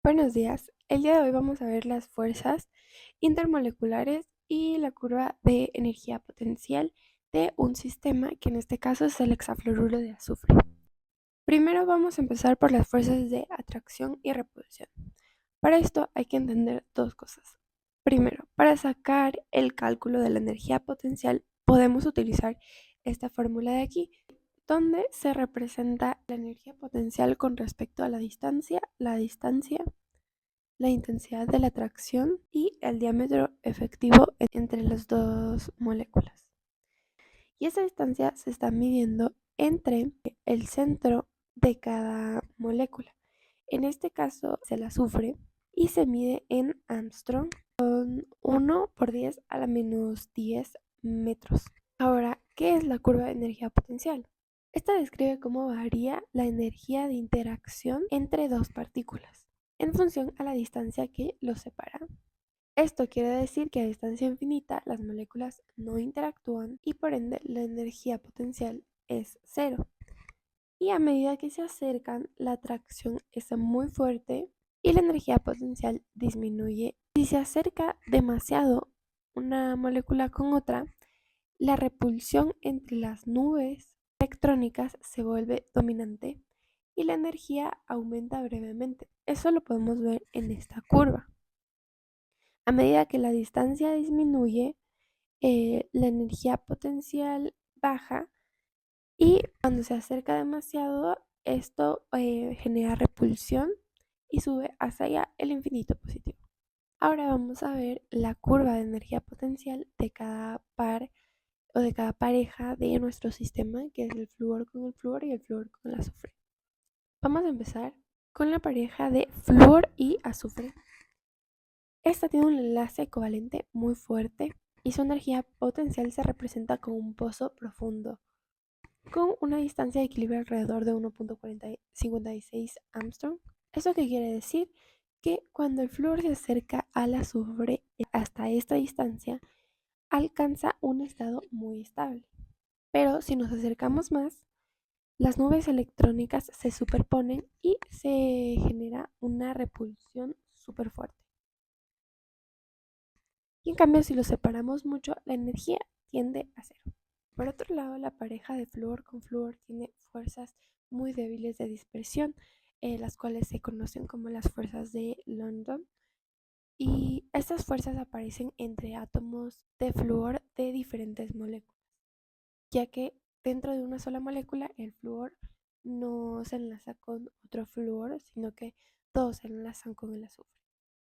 Buenos días. El día de hoy vamos a ver las fuerzas intermoleculares y la curva de energía potencial de un sistema que en este caso es el hexafluoruro de azufre. Primero vamos a empezar por las fuerzas de atracción y repulsión. Para esto hay que entender dos cosas. Primero, para sacar el cálculo de la energía potencial podemos utilizar esta fórmula de aquí, donde se representa la energía potencial con respecto a la distancia, la intensidad de la atracción y el diámetro efectivo entre las dos moléculas. Y esa distancia se está midiendo entre el centro de cada molécula. En este caso es el azufre y se mide en Armstrong con 1 por 10 a la menos 10 metros. Ahora, ¿qué es la curva de energía potencial? Esta describe cómo varía la energía de interacción entre dos partículas en función a la distancia que los separa. Esto quiere decir que a distancia infinita las moléculas no interactúan y por ende la energía potencial es cero. Y a medida que se acercan, la atracción es muy fuerte y la energía potencial disminuye. Si se acerca demasiado una molécula con otra, la repulsión entre las nubes electrónicas se vuelve dominante y la energía aumenta brevemente. Eso lo podemos ver en esta curva. A medida que la distancia disminuye, la energía potencial baja y cuando se acerca demasiado, esto genera repulsión y sube hacia el infinito positivo. Ahora vamos a ver la curva de energía potencial de cada par o de cada pareja de nuestro sistema, que es el flúor con el flúor y el flúor con el azufre. Vamos a empezar con la pareja de flúor y azufre. Esta tiene un enlace covalente muy fuerte y su energía potencial se representa como un pozo profundo, con una distancia de equilibrio alrededor de 1.56 Armstrong. ¿Eso qué quiere decir? Que cuando el flúor se acerca al azufre hasta esta distancia, alcanza un estado muy estable. Pero si nos acercamos más, las nubes electrónicas se superponen y se genera una repulsión súper fuerte. Y en cambio, si los separamos mucho, la energía tiende a cero. Por otro lado, la pareja de flúor con flúor tiene fuerzas muy débiles de dispersión, las cuales se conocen como las fuerzas de London. Y estas fuerzas aparecen entre átomos de flúor de diferentes moléculas, ya que dentro de una sola molécula el flúor no se enlaza con otro flúor, sino que todos se enlazan con el azufre.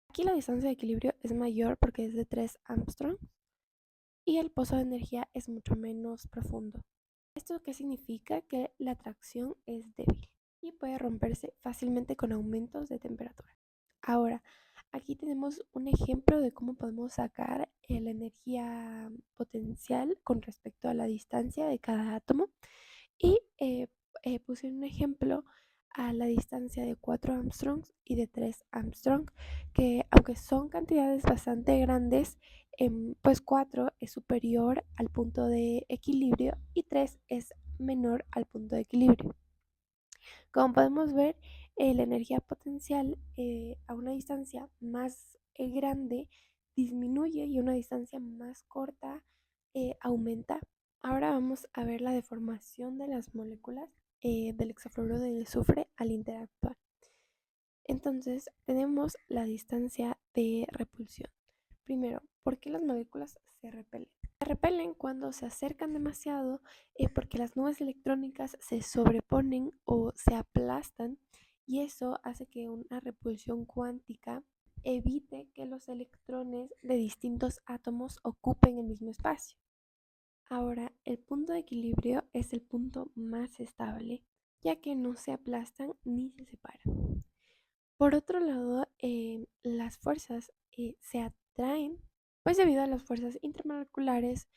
Aquí la distancia de equilibrio es mayor porque es de 3 Armstrong y el pozo de energía es mucho menos profundo. ¿Esto qué significa? Que la atracción es débil y puede romperse fácilmente con aumentos de temperatura. Ahora, aquí tenemos un ejemplo de cómo podemos sacar la energía potencial con respecto a la distancia de cada átomo y puse un ejemplo a la distancia de 4 Armstrongs y de 3 Armstrong, que aunque son cantidades bastante grandes, pues 4 es superior al punto de equilibrio y 3 es menor al punto de equilibrio. Como podemos ver, la energía potencial a una distancia más grande disminuye y a una distancia más corta aumenta. Ahora vamos a ver la deformación de las moléculas del hexafluoruro de azufre al interactuar. Entonces, tenemos la distancia de repulsión. Primero, ¿por qué las moléculas se repelen? Se repelen cuando se acercan demasiado porque las nubes electrónicas se sobreponen o se aplastan y eso hace que una repulsión cuántica evite que los electrones de distintos átomos ocupen el mismo espacio. Ahora, el punto de equilibrio es el punto más estable, ya que no se aplastan ni se separan. Por otro lado, las fuerzas se atraen, pues debido a las fuerzas intermoleculares,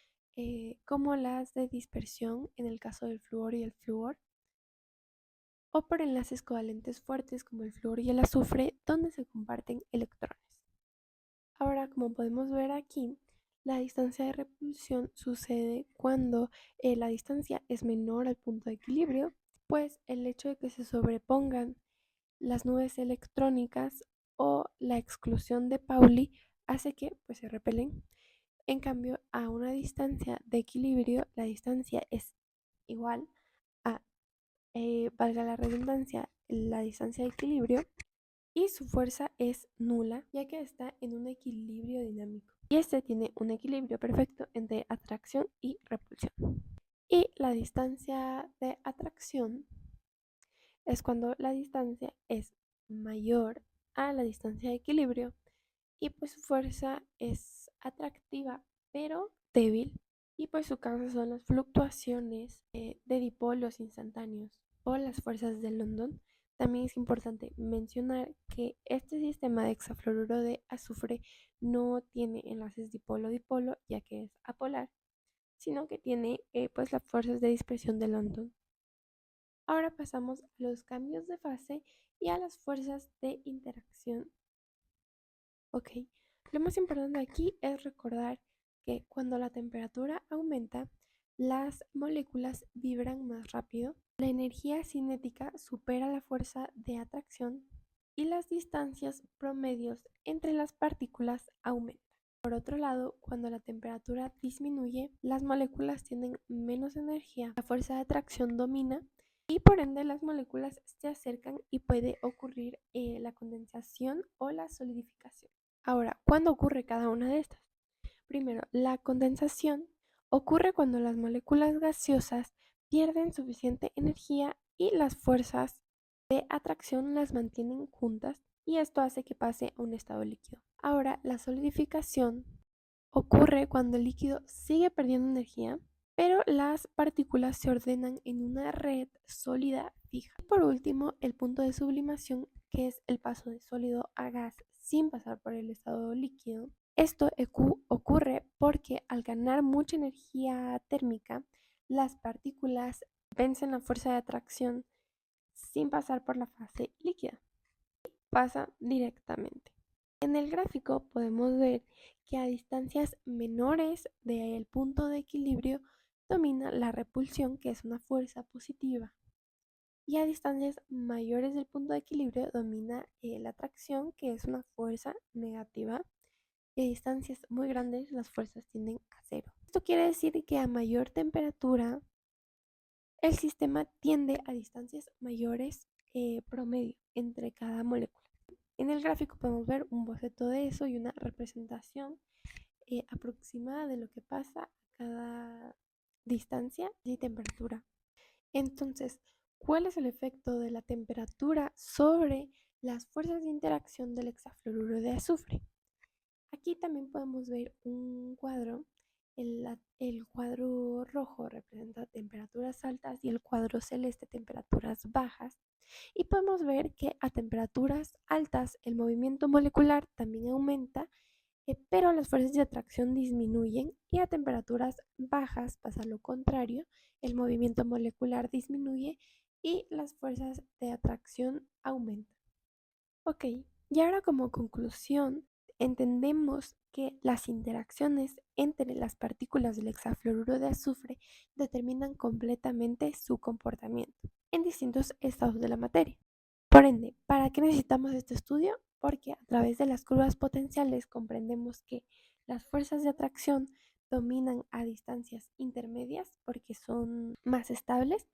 como las de dispersión en el caso del flúor y el flúor, o por enlaces covalentes fuertes como el flúor y el azufre, donde se comparten electrones. Ahora, como podemos ver aquí, la distancia de repulsión sucede cuando la distancia es menor al punto de equilibrio, pues el hecho de que se sobrepongan las nubes electrónicas la exclusión de Pauli hace que pues se repelen. En cambio, a una distancia de equilibrio, la distancia es igual a, valga la redundancia, la distancia de equilibrio y su fuerza es nula, ya que está en un equilibrio dinámico. Y este tiene un equilibrio perfecto entre atracción y repulsión. Y la distancia de atracción es cuando la distancia es mayor a la distancia de equilibrio y pues su fuerza es atractiva pero débil y pues su causa son las fluctuaciones de dipolos instantáneos o las fuerzas de London. También es importante mencionar que este sistema de hexafluoruro de azufre no tiene enlaces dipolo-dipolo ya que es apolar, sino que tiene pues las fuerzas de dispersión de London. Ahora pasamos a los cambios de fase y a las fuerzas de interacción. Ok, lo más importante aquí es recordar que cuando la temperatura aumenta, las moléculas vibran más rápido, la energía cinética supera la fuerza de atracción y las distancias promedios entre las partículas aumentan. Por otro lado, cuando la temperatura disminuye, las moléculas tienen menos energía, la fuerza de atracción domina y por ende las moléculas se acercan y puede ocurrir la condensación o la solidificación. Ahora, ¿cuándo ocurre cada una de estas? Primero, la condensación ocurre cuando las moléculas gaseosas pierden suficiente energía y las fuerzas de atracción las mantienen juntas y esto hace que pase a un estado líquido. Ahora, la solidificación ocurre cuando el líquido sigue perdiendo energía, pero las partículas se ordenan en una red sólida fija. Y por último, el punto de sublimación, que es el paso de sólido a gas sin pasar por el estado líquido. Esto ocurre porque al ganar mucha energía térmica, las partículas vencen la fuerza de atracción sin pasar por la fase líquida. Pasa directamente. En el gráfico podemos ver que a distancias menores del punto de equilibrio domina la repulsión, que es una fuerza positiva, y a distancias mayores del punto de equilibrio domina la atracción, que es una fuerza negativa, y a distancias muy grandes las fuerzas tienden a cero. Esto quiere decir que a mayor temperatura el sistema tiende a distancias mayores promedio entre cada molécula. En el gráfico podemos ver un boceto de eso y una representación aproximada de lo que pasa a cada distancia y temperatura. Entonces, ¿cuál es el efecto de la temperatura sobre las fuerzas de interacción del hexafluoruro de azufre? Aquí también podemos ver un cuadro. El cuadro rojo representa temperaturas altas y el cuadro celeste temperaturas bajas. Y podemos ver que a temperaturas altas el movimiento molecular también aumenta, pero las fuerzas de atracción disminuyen y a temperaturas bajas pasa lo contrario, el movimiento molecular disminuye y las fuerzas de atracción aumentan. Ok, y ahora como conclusión, entendemos que las interacciones entre las partículas del hexafluoruro de azufre determinan completamente su comportamiento en distintos estados de la materia. Por ende, ¿para qué necesitamos este estudio? Porque a través de las curvas potenciales comprendemos que las fuerzas de atracción dominan a distancias intermedias porque son más estables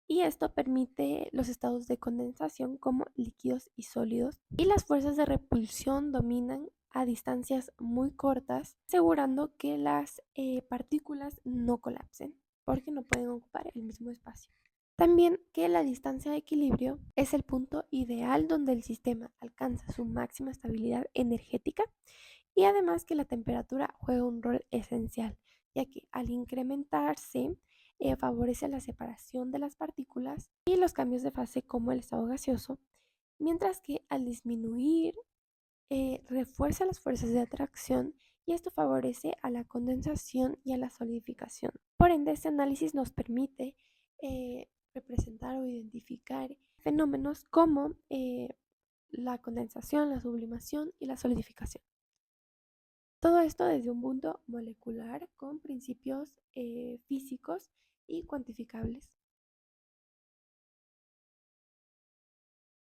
y esto permite los estados de condensación como líquidos y sólidos. Y las fuerzas de repulsión dominan a distancias muy cortas, asegurando que las partículas no colapsen porque no pueden ocupar el mismo espacio. También que la distancia de equilibrio es el punto ideal donde el sistema alcanza su máxima estabilidad energética y además que la temperatura juega un rol esencial, ya que al incrementarse favorece la separación de las partículas y los cambios de fase como el estado gaseoso, mientras que al disminuir refuerza las fuerzas de atracción y esto favorece a la condensación y a la solidificación. Por ende, este análisis nos permite representar o identificar fenómenos como la condensación, la sublimación y la solidificación. Todo esto desde un punto molecular con principios físicos y cuantificables.